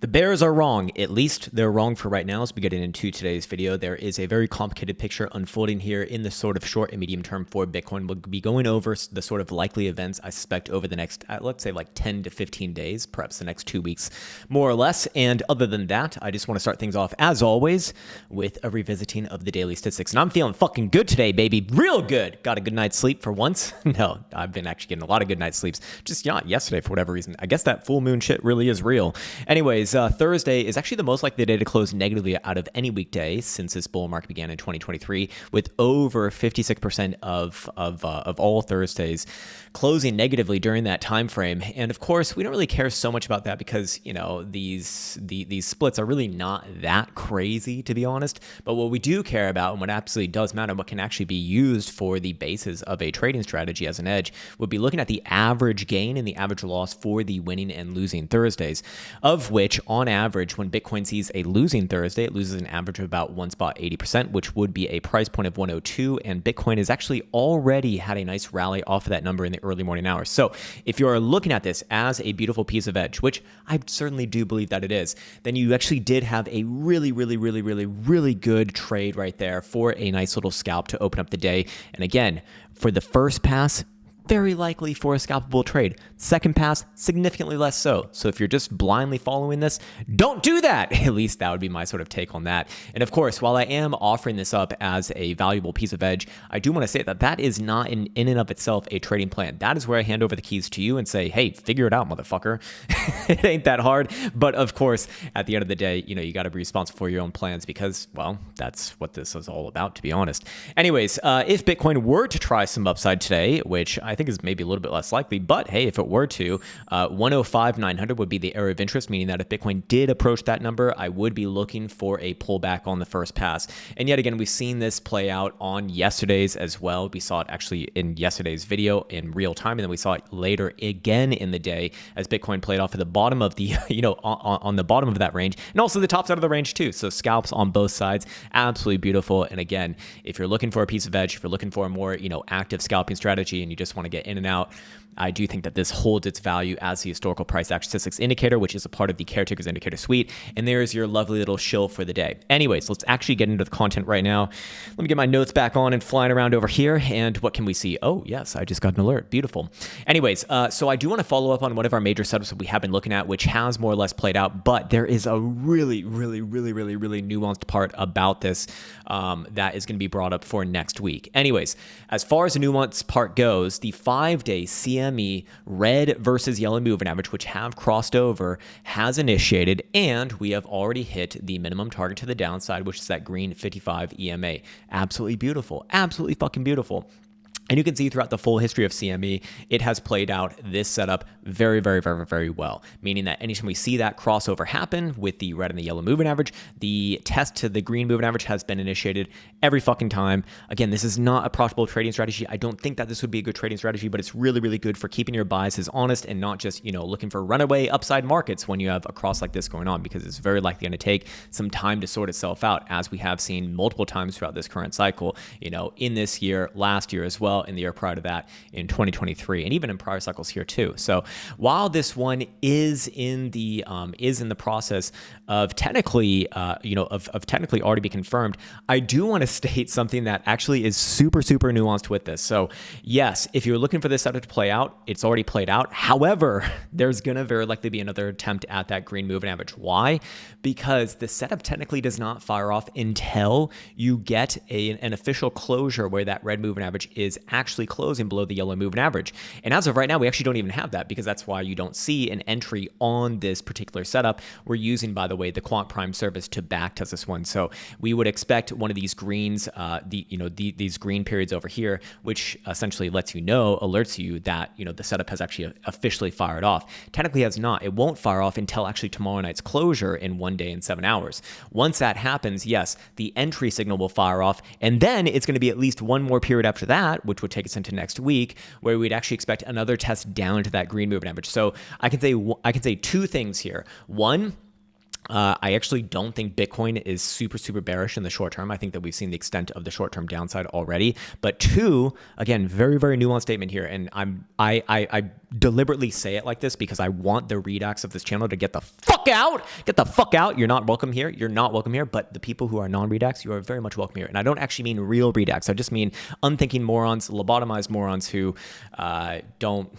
The bears are wrong. At least they're wrong for right now. As we get into today's video, there is a very complicated picture unfolding here in the sort of short and medium term for Bitcoin. We'll be going over the sort of likely events I suspect over the next, let's say like 10 to 15 days, perhaps the next 2 weeks, more or less. And other than that, I just want to start things off, as always, with a revisiting of the daily statistics. And I'm feeling fucking good today, baby. Real good. Got a good night's sleep for once. No, I've been actually getting a lot of good night's sleeps. Just not yesterday for whatever reason. I guess that full moon shit really is real. Anyways, Thursday is actually the most likely day to close negatively out of any weekday since this bull market began in 2023, with over 56% of all Thursdays closing negatively during that time frame. And of course, we don't really care so much about that because, you know, these splits are really not that crazy, to be honest. But what we do care about, and what absolutely does matter, what can actually be used for the basis of a trading strategy as an edge, would be looking at the average gain and the average loss for the winning and losing Thursdays, of which on average, when Bitcoin sees a losing Thursday, it loses an average of about 1.80%, which would be a price point of 102. And Bitcoin has actually already had a nice rally off of that number in the early morning hours. So if you're looking at this as a beautiful piece of edge, which I certainly do believe that it is, then you actually did have a really good trade right there for a nice little scalp to open up the day. And again, for the first pass, very likely for a scalpable trade. Second pass, significantly less so. So if you're just blindly following this, don't do that. At least that would be my sort of take on that. And of course, while I am offering this up as a valuable piece of edge, I do want to say that that is not in and of itself a trading plan. That is where I hand over the keys to you and say, hey, figure it out, motherfucker. It ain't that hard. But of course, at the end of the day, you know, you got to be responsible for your own plans because, well, that's what this is all about, to be honest. Anyways, if Bitcoin were to try some upside today, which I think is maybe a little bit less likely, but hey, if it were to, 105,900 would be the area of interest, meaning that if Bitcoin did approach that number, I would be looking for a pullback on the first pass. And yet again, we've seen this play out on yesterday's as well. We saw it actually in yesterday's video in real time, and then we saw it later again in the day as Bitcoin played off at the bottom of the, you know, on the bottom of that range, and also the top side of the range too. So scalps on both sides, absolutely beautiful. And again, if you're looking for a piece of edge, if you're looking for a more, you know, active scalping strategy and you just want to get in and out, I do think that this holds its value as the historical price action statistics indicator, which is a part of the caretakers indicator suite. And there's your lovely little shill for the day. Anyways, let's actually get into the content right now. Let me get my notes back on and flying around over here. And what can we see? Oh, yes, I just got an alert. Beautiful. Anyways, so I do want to follow up on one of our major setups that we have been looking at, which has more or less played out, but there is a really nuanced part about this that is going to be brought up for next week. Anyways, as far as the nuanced part goes, the 5-day CME red versus yellow moving average, which have crossed over, has initiated, and we have already hit the minimum target to the downside, which is that green 55 EMA. Absolutely beautiful. Absolutely fucking beautiful. And you can see throughout the full history of CME, it has played out this setup very well, meaning that anytime we see that crossover happen with the red and the yellow moving average, the test to the green moving average has been initiated every fucking time. Again, this is not a profitable trading strategy. I don't think that this would be a good trading strategy, but it's really good for keeping your biases honest and not just, you know, looking for runaway upside markets when you have a cross like this going on, because it's very likely going to take some time to sort itself out, as we have seen multiple times throughout this current cycle, you know, in this year, last year as well, in the year prior to that in 2023, and even in prior cycles here too. So while this one is in the process of technically, of technically already be confirmed, I do want to state something that actually is super nuanced with this. So yes, if you're looking for this setup to play out, it's already played out. However, there's going to very likely be another attempt at that green moving average. Why? Because the setup technically does not fire off until you get an official closure where that red moving average is actually closing below the yellow moving average. And as of right now, we actually don't even have that, because that's why you don't see an entry on this particular setup. We're using, by the way, the Quant Prime service to back test this one. So we would expect one of these greens, these green periods over here, which essentially lets you know, alerts you that, you know, the setup has actually officially fired off. Technically has not. It won't fire off until actually tomorrow night's closure in 1 day and 7 hours. Once that happens, yes, the entry signal will fire off, and then it's going to be at least one more period after that, which would take us into next week, where we'd actually expect another test down to that green moving average. So I can say two things here. One, I actually don't think Bitcoin is super bearish in the short term. I think that we've seen the extent of the short-term downside already. But two, again, very nuanced statement here, and I deliberately say it like this because I want the redax of this channel to get the fuck out. Get the fuck out. You're not welcome here. You're not welcome here. But the people who are non-redax, you are very much welcome here. And I don't actually mean real redax. I just mean unthinking morons, lobotomized morons who don't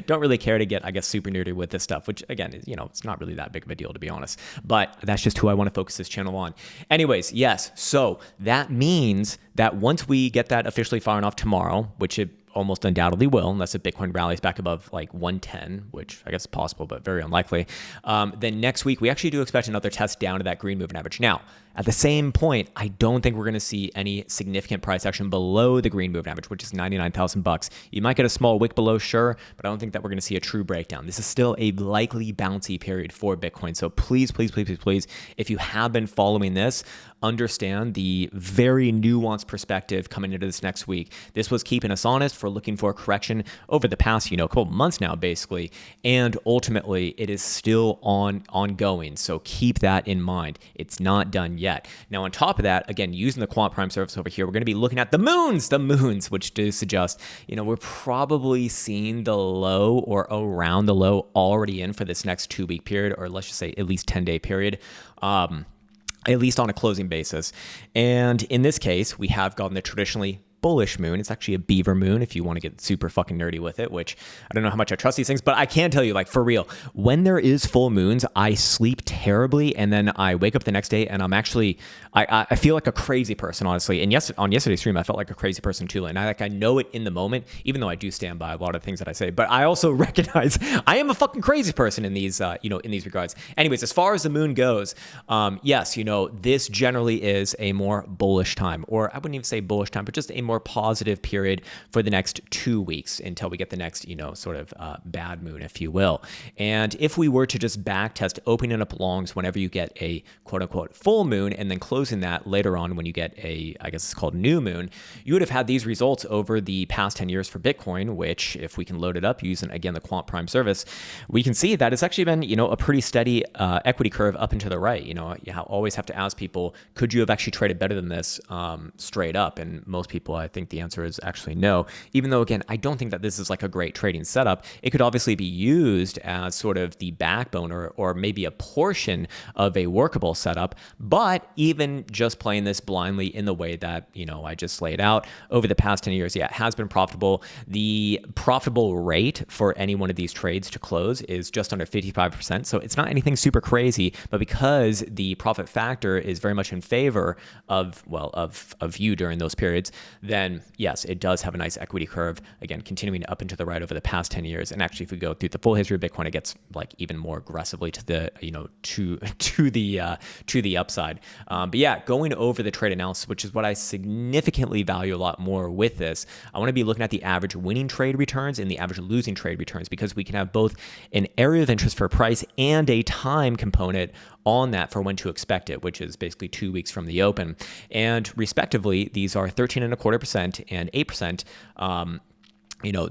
really care to get, I guess, super nerdy with this stuff, which again is, it's not really that big of a deal, to be honest, but that's just who I want to focus this channel on. Anyways, yes, so that means that once we get that officially firing off tomorrow, which it almost undoubtedly will, unless if Bitcoin rallies back above like 110, which I guess is possible, but very unlikely. Then next week, we actually do expect another test down to that green moving average. Now, at the same point, I don't think we're going to see any significant price action below the green moving average, which is 99,000 bucks. You might get a small wick below, sure, but I don't think that we're going to see a true breakdown. This is still a likely bouncy period for Bitcoin. So please, if you have been following this, understand the very nuanced perspective coming into this next week. This was keeping us honest for looking for a correction over the past, couple months now, basically. And ultimately, it is still ongoing. So keep that in mind. It's not done yet. Now, on top of that, again, using the quant prime service over here, we're going to be looking at the moons, which do suggest, we're probably seeing the low or around the low already in for this next 2-week period, or let's just say at least 10-day period. At least on a closing basis. And in this case, we have gotten the traditionally bullish moon. It's actually a beaver moon if you want to get super fucking nerdy with it, which I don't know how much I trust these things, but I can tell you, like, for real, when there is full moons, I sleep terribly, and then I wake up the next day and I'm actually, I feel like a crazy person, honestly. And yes, on yesterday's stream, I felt like a crazy person too. And I know it in the moment, even though I do stand by a lot of things that I say, but I also recognize I am a fucking crazy person in these, in these regards. Anyways, as far as the moon goes, yes, this generally is a more bullish time, or I wouldn't even say bullish time, but just a more positive period for the next 2 weeks until we get the next, sort of bad moon, if you will. And if we were to just back test opening up longs whenever you get a quote unquote full moon and then closing that later on when you get a, I guess it's called new moon, you would have had these results over the past 10 years for Bitcoin, which if we can load it up using, again, the quant prime service, we can see that it's actually been, a pretty steady equity curve up and to the right. You always have to ask people, could you have actually traded better than this straight up? And most people, I think the answer is actually no, even though, again, I don't think that this is like a great trading setup. It could obviously be used as sort of the backbone or maybe a portion of a workable setup, but even just playing this blindly in the way that, I just laid out over the past 10 years, yeah, it has been profitable. The profitable rate for any one of these trades to close is just under 55%. So it's not anything super crazy, but because the profit factor is very much in favor of you during those periods, then yes, it does have a nice equity curve, again, continuing up and to the right over the past 10 years. And actually, if we go through the full history of Bitcoin, it gets like even more aggressively to the, to the upside. But yeah, going over the trade analysis, which is what I significantly value a lot more with this, I want to be looking at the average winning trade returns and the average losing trade returns, because we can have both an area of interest for price and a time component on that for when to expect it, which is basically 2 weeks from the open. And respectively, these are 13.25% and 8%.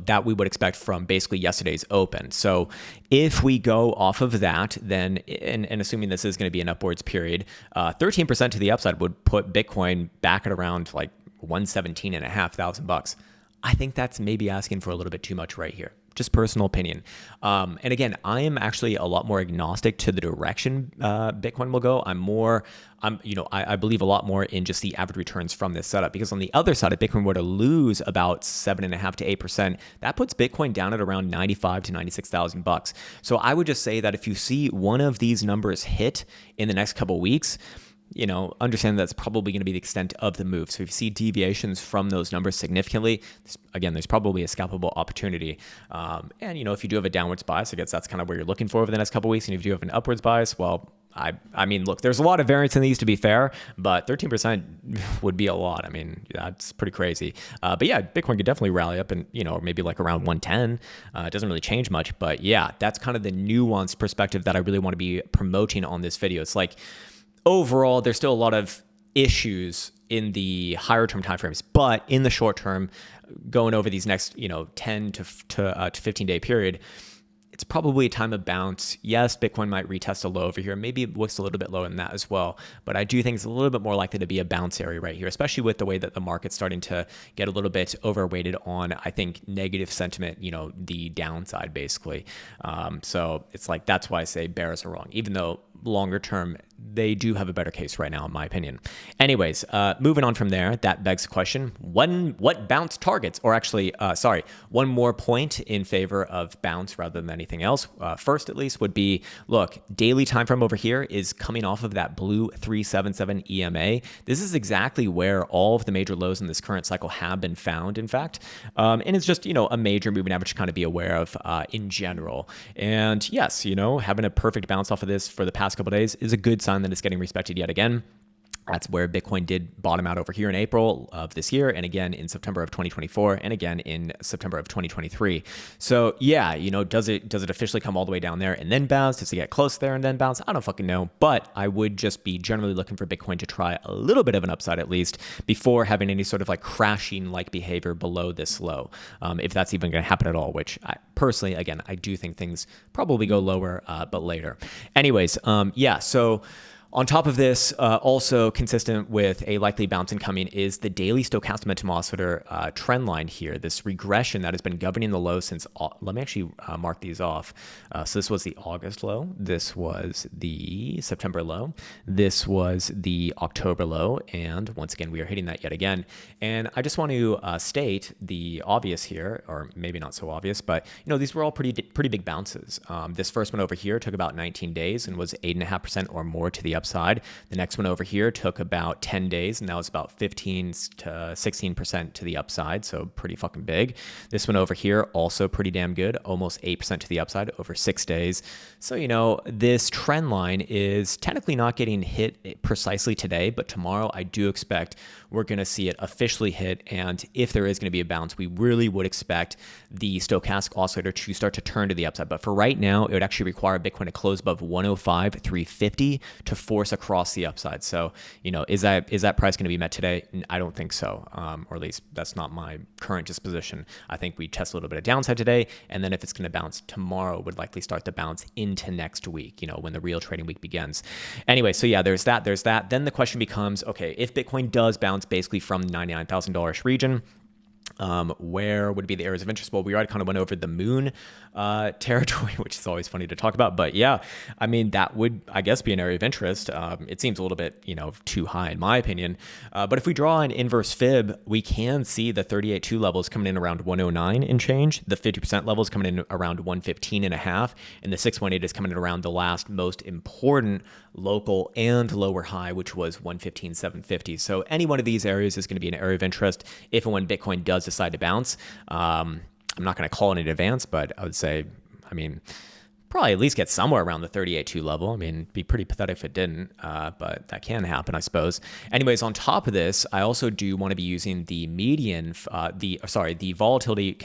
That we would expect from basically yesterday's open. So if we go off of that, then, and assuming this is going to be an upwards period, 13% to the upside would put Bitcoin back at around like 117,500 bucks. I think that's maybe asking for a little bit too much right here. Just personal opinion. And again, I am actually a lot more agnostic to the direction Bitcoin will go. I believe a lot more in just the average returns from this setup, because on the other side, if Bitcoin were to lose about 7.5% to 8%, that puts Bitcoin down at around 95 to 96,000 bucks. So I would just say that if you see one of these numbers hit in the next couple of weeks, understand that's probably going to be the extent of the move. So if you see deviations from those numbers significantly, again, there's probably a scalpable opportunity. And, if you do have a downwards bias, I guess that's kind of where you're looking for over the next couple of weeks. And if you do have an upwards bias, well, I mean, look, there's a lot of variance in these, to be fair, but 13% would be a lot. I mean, that's pretty crazy. But yeah, Bitcoin could definitely rally up and, or maybe like around 110. It doesn't really change much, but yeah, that's kind of the nuanced perspective that I really want to be promoting on this video. It's like, overall, there's still a lot of issues in the higher term timeframes, but in the short term, going over these next 10 to 15 day period, it's probably a time of bounce. Yes, Bitcoin might retest a low over here. Maybe it looks a little bit lower than that as well. But I do think it's a little bit more likely to be a bounce area right here, especially with the way that the market's starting to get a little bit overweighted on, I think, negative sentiment, the downside basically. So it's like, that's why I say bears are wrong, even though longer term, they do have a better case right now, in my opinion. Anyways, moving on from there, that begs the question, what bounce targets, or actually, one more point in favor of bounce rather than anything else. First, at least, would be, look, daily time frame over here is coming off of that blue 377 EMA. This is exactly where all of the major lows in this current cycle have been found, in fact. And it's just, a major moving average to kind of be aware of in general. And yes, having a perfect bounce off of this for the past couple of days is a good sign that it's getting respected yet again. That's where Bitcoin did bottom out over here in April of this year, and again in September of 2024, and again in September of 2023. So yeah, does it officially come all the way down there and then bounce? Does it get close there and then bounce? I don't fucking know, but I would just be generally looking for Bitcoin to try a little bit of an upside at least before having any sort of like crashing like behavior below this low, if that's even going to happen at all, which I personally, again, I do think things probably go lower, but later. Anyways, yeah, so on top of this, also consistent with a likely bounce incoming is the daily stochastic momentum oscillator trend line here, this regression that has been governing the low since, let me actually mark these off. So this was the August low, this was the September low, this was the October low, and once again, we are hitting that yet again. And I just want to state the obvious here, or maybe not so obvious, but these were all pretty big bounces. This first one over here took about 19 days and was 8.5% or more to the upside. The next one over here took about 10 days, and that was about 15 to 16% to the upside, so pretty fucking big. This one over here, also pretty damn good, almost 8% to the upside over 6 days. So, this trend line is technically not getting hit precisely today, but tomorrow I do expect we're going to see it officially hit, and if there is going to be a bounce, we really would expect the stochastic oscillator to start to turn to the upside. But for right now, it would actually require Bitcoin to close above 105,350 to force across the upside. So, is that price going to be met today? I don't think so, or at least that's not my current disposition. I think we test a little bit of downside today, and then if it's going to bounce tomorrow, would likely start to bounce into next week, when the real trading week begins. Anyway, so yeah, there's that. Then the question becomes, okay, if Bitcoin does bounce basically from the $99,000 region, where would be the areas of interest? Well, we already kind of went over the moon territory, which is always funny to talk about. But yeah, I mean, that would, I guess, be an area of interest. It seems a little bit, too high in my opinion. But if we draw an inverse fib, we can see the 38.2 levels coming in around 109 and change. The 50% levels coming in around 115 and a half. And the 618 is coming in around the last most important local and lower high, which was 115,750. So any one of these areas is going to be an area of interest if and when Bitcoin does decide to bounce. I'm not going to call it in advance, but I would say, probably at least get somewhere around the 38.2 level. It'd be pretty pathetic if it didn't, but that can happen, I suppose. Anyways, on top of this, I also do want to be using the median, the volatility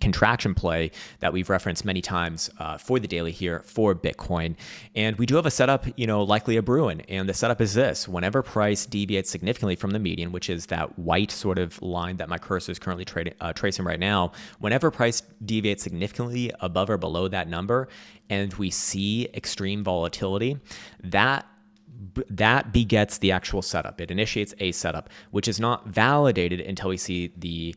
contraction play that we've referenced many times for the daily here for Bitcoin. And we do have a setup, likely a brewing. And the setup is this: whenever price deviates significantly from the median, which is that white sort of line that my cursor is currently tracing right now, whenever price deviates significantly above or below that number, and we see extreme volatility, that begets the actual setup. It initiates a setup, which is not validated until we see the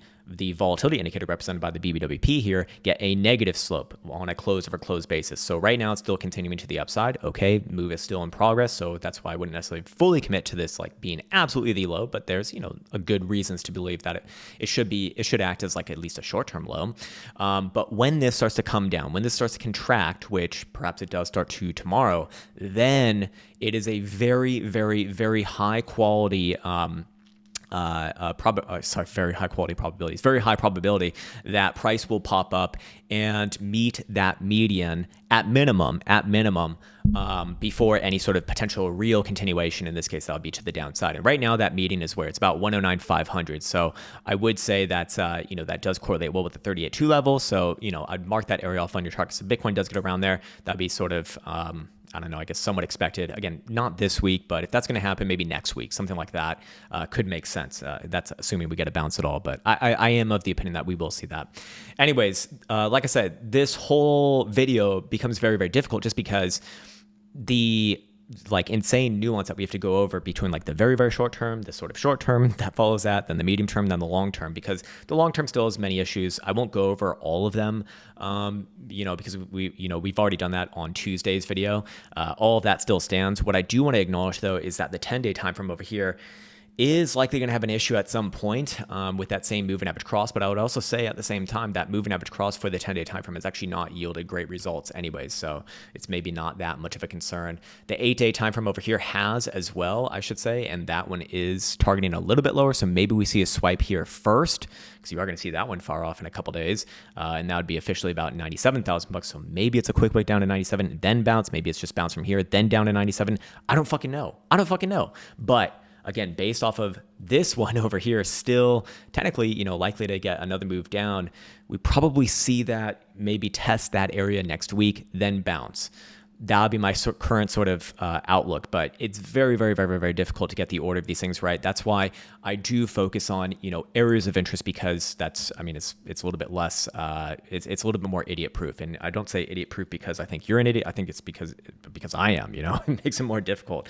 volatility indicator represented by the BBWP here get a negative slope on a close over close basis. So right now it's still continuing to the upside. Okay, move is still in progress. So that's why I wouldn't necessarily fully commit to this like being absolutely the low, but there's, a good reasons to believe that it should act as like at least a short-term low. But when this starts to come down, when this starts to contract, which perhaps it does start to tomorrow, then it is a very, very, very high quality, very high quality probability. It's very high probability that price will pop up and meet that median at minimum, before any sort of potential real continuation. In this case, that would be to the downside. And right now, that median is where it's about 109,500. So I would say that's that does correlate well with the 38.2 level. So I'd mark that area off on your chart. So Bitcoin does get around there. That'd be sort of I don't know, I guess somewhat expected. Again, not this week, but if that's going to happen, maybe next week, something like that could make sense. That's assuming we get a bounce at all, but I am of the opinion that we will see that. Anyways, like I said, this whole video becomes very, very difficult just because the like insane nuance that we have to go over between like the very, very short term, the sort of short term that follows that, then the medium term, then the long term, because the long term still has many issues. I won't go over all of them, because we've already done that on Tuesday's video. All of that still stands. What I do want to acknowledge though, is that the 10-day time frame over here is likely going to have an issue at some point with that same moving average cross. But I would also say at the same time that moving average cross for the 10-day time frame has actually not yielded great results anyways. So it's maybe not that much of a concern. The 8-day time frame over here has as well, I should say, and that one is targeting a little bit lower. So maybe we see a swipe here first, because you are going to see that one far off in a couple days, and that would be officially about 97,000 bucks. So maybe it's a quick break down to 97, then bounce. Maybe it's just bounce from here, then down to 97. I don't fucking know. But again, based off of this one over here, still technically, likely to get another move down. We probably see that maybe test that area next week, then bounce. That would be my current sort of outlook, but it's very, very, very, very, very difficult to get the order of these things right. That's why I do focus on, areas of interest, because it's a little bit less, it's a little bit more idiot proof. And I don't say idiot proof because I think you're an idiot. I think it's because I am, it makes it more difficult,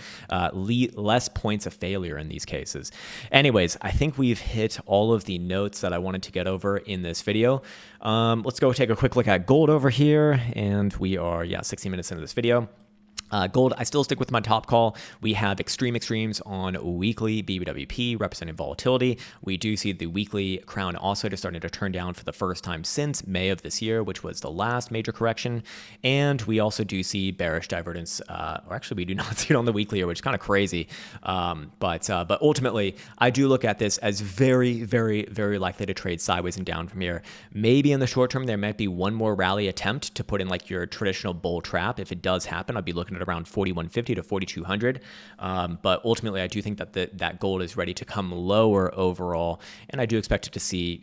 less points of failure in these cases. Anyways, I think we've hit all of the notes that I wanted to get over in this video. Let's go take a quick look at gold over here. And we are, 60 minutes into this video. Gold, I still stick with my top call. We have extreme extremes on weekly BBWP representing volatility. We do see the weekly crown oscillator starting to turn down for the first time since May of this year, which was the last major correction. And we also do see bearish divergence, or actually we do not see it on the weekly here, which is kind of crazy. But ultimately, I do look at this as very, very, very likely to trade sideways and down from here. Maybe in the short term, there might be one more rally attempt to put in like your traditional bull trap. If it does happen, I'll be looking at around 4,150 to 4,200. But ultimately, I do think that that gold is ready to come lower overall. And I do expect it to see,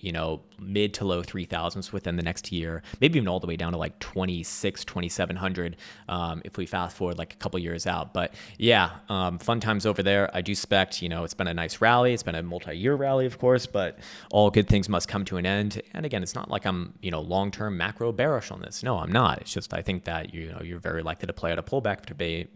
mid to low 3,000s within the next year, maybe even all the way down to like 26, 2,700 if we fast forward like a couple years out. But fun times over there. I do expect, it's been a nice rally. It's been a multi-year rally, of course, but all good things must come to an end. And again, it's not like I'm, long-term macro bearish on this. No, I'm not. It's just, I think that, you're very likely to play out a pullback after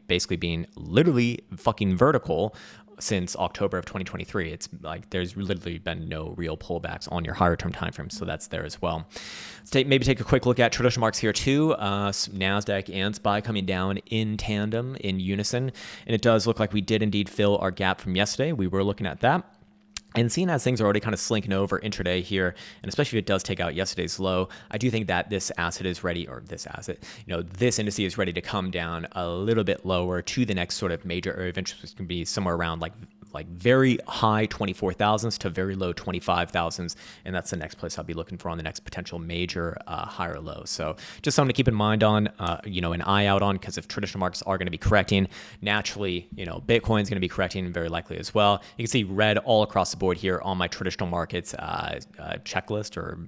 basically being literally fucking vertical since October of 2023. It's like there's literally been no real pullbacks on your higher term time frame, so that's there as well. Let's maybe take a quick look at traditional marks here too. NASDAQ and SPY coming down in tandem, in unison, and it does look like we did indeed fill our gap from yesterday. We were looking at that. And seeing as things are already kind of slinking over intraday here, and especially if it does take out yesterday's low, I do think that this asset is ready, or this asset, this indice is ready to come down a little bit lower to the next sort of major area of interest, which can be somewhere around like very high 24,000s to very low 25,000s. And that's the next place I'll be looking for on the next potential major higher low. So just something to keep in mind on, an eye out on, because if traditional markets are going to be correcting, naturally, Bitcoin is going to be correcting very likely as well. You can see red all across the board here on my traditional markets checklist, or,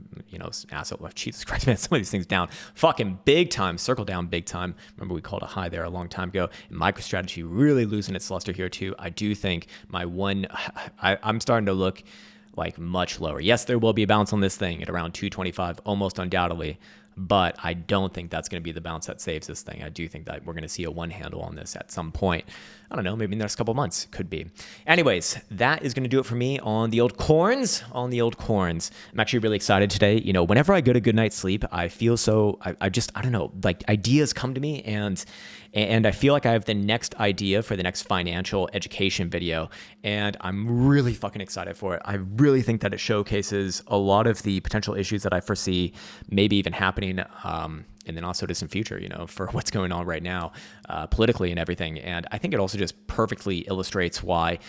asset left. Jesus Christ, man, some of these things down fucking big time, circle down big time. Remember we called a high there a long time ago. And MicroStrategy really losing its luster here too. I do think I'm starting to look like much lower. Yes, there will be a bounce on this thing at around 225, almost undoubtedly, but I don't think that's going to be the bounce that saves this thing. I do think that we're going to see a one handle on this at some point. I don't know, maybe in the next couple of months, could be. Anyways, that is going to do it for me on the altcoins. I'm actually really excited today. Whenever I get a good night's sleep, I feel so, I don't know, like ideas come to me, and I feel like I have the next idea for the next financial education video, and I'm really fucking excited for it. I really think that it showcases a lot of the potential issues that I foresee maybe even happening in the not so distant future, for what's going on right now, politically and everything. And I think it also just perfectly illustrates why,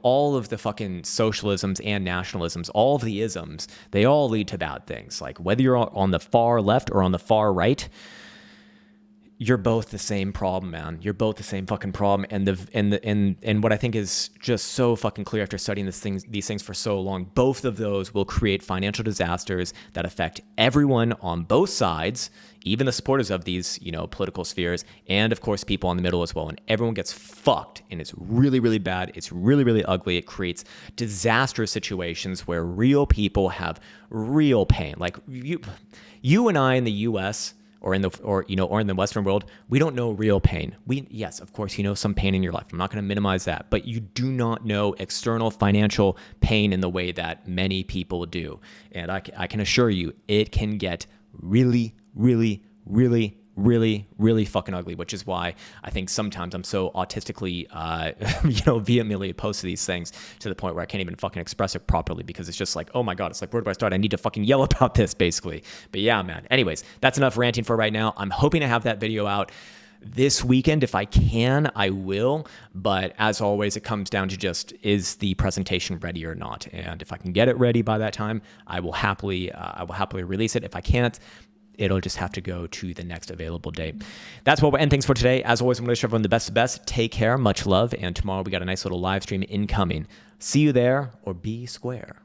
all of the fucking socialisms and nationalisms, all of the isms, they all lead to bad things. Like whether you're on the far left or on the far right, you're both the same problem, man. You're both the same fucking problem. And what I think is just so fucking clear after studying these things for so long, both of those will create financial disasters that affect everyone on both sides, even the supporters of these, political spheres, and of course people in the middle as well. And everyone gets fucked, and it's really, really bad. It's really, really ugly. It creates disastrous situations where real people have real pain. Like you and I in the U.S. or in the Western world, we don't know real pain. Yes, of course, some pain in your life. I'm not going to minimize that, but you do not know external financial pain in the way that many people do. And I can assure you, it can get really, really, really, really, really fucking ugly, which is why I think sometimes I'm so autistically, vehemently opposed to these things to the point where I can't even fucking express it properly, because it's just like, oh my God, it's like, where do I start? I need to fucking yell about this, basically. But yeah, man. Anyways, that's enough ranting for right now. I'm hoping to have that video out this weekend. If I can, I will. But as always, it comes down to just, is the presentation ready or not? And if I can get it ready by that time, I will happily release it. If I can't, it'll just have to go to the next available date. That's what we'll end things for today. As always, I'm going to wish everyone the best of best. Take care. Much love. And tomorrow we got a nice little live stream incoming. See you there, or be square.